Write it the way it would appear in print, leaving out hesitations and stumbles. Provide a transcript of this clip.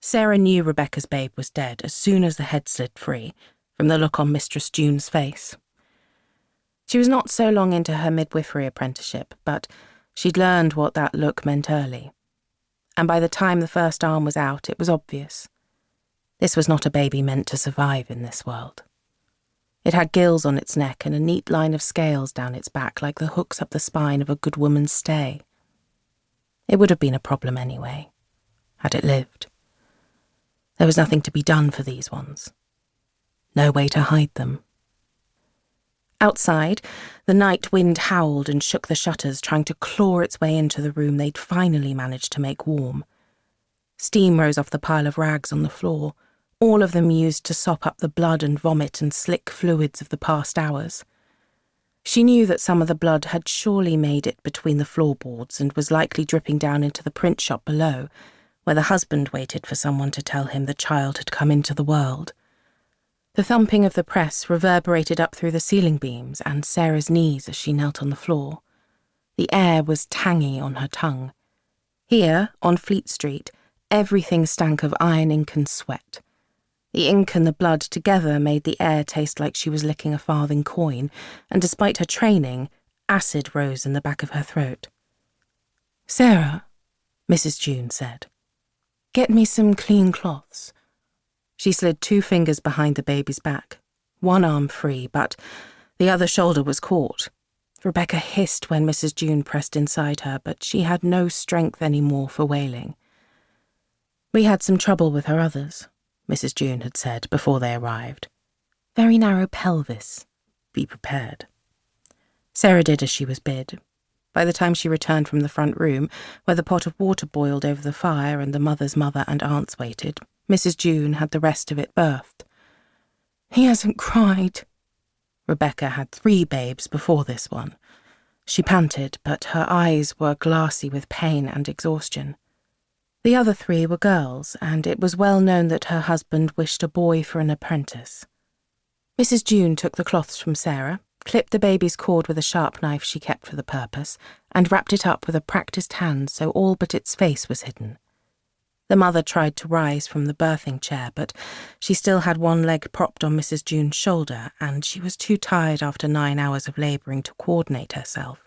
Sarah knew Rebecca's babe was dead as soon as the head slid free, from the look on Mistress June's face. She was not so long into her midwifery apprenticeship, but she'd learned what that look meant early. And by the time the first arm was out, it was obvious. This was not a baby meant to survive in this world. It had gills on its neck and a neat line of scales down its back like the hooks up the spine of a good woman's stay. It would have been a problem anyway, had it lived. There was nothing to be done for these ones. No way to hide them. Outside, the night wind howled and shook the shutters, trying to claw its way into the room they'd finally managed to make warm. Steam rose off the pile of rags on the floor, all of them used to sop up the blood and vomit and slick fluids of the past hours. She knew that some of the blood had surely made it between the floorboards and was likely dripping down into the print shop below, where the husband waited for someone to tell him the child had come into the world. The thumping of the press reverberated up through the ceiling beams and Sarah's knees as she knelt on the floor. The air was tangy on her tongue. Here, on Fleet Street, everything stank of iron ink and sweat. The ink and the blood together made the air taste like she was licking a farthing coin, and despite her training, acid rose in the back of her throat. "Sarah," Mrs. June said, "get me some clean cloths." She slid 2 fingers behind the baby's back, one arm free, but the other shoulder was caught. Rebecca hissed when Mrs. June pressed inside her, but she had no strength anymore for wailing. "We had some trouble with her others," Mrs. June had said before they arrived. "Very narrow pelvis. Be prepared." Sarah did as she was bid. By the time she returned from the front room, where the pot of water boiled over the fire and the mother's mother and aunts waited, Mrs. June had the rest of it birthed. "He hasn't cried." Rebecca had 3 babes before this one. She panted, but her eyes were glassy with pain and exhaustion. The other 3 were girls, and it was well known that her husband wished a boy for an apprentice. Mrs. June took the cloths from Sarah, clipped the baby's cord with a sharp knife she kept for the purpose, and wrapped it up with a practised hand so all but its face was hidden. The mother tried to rise from the birthing chair, but she still had one leg propped on Mrs. June's shoulder, and she was too tired after 9 hours of labouring to coordinate herself.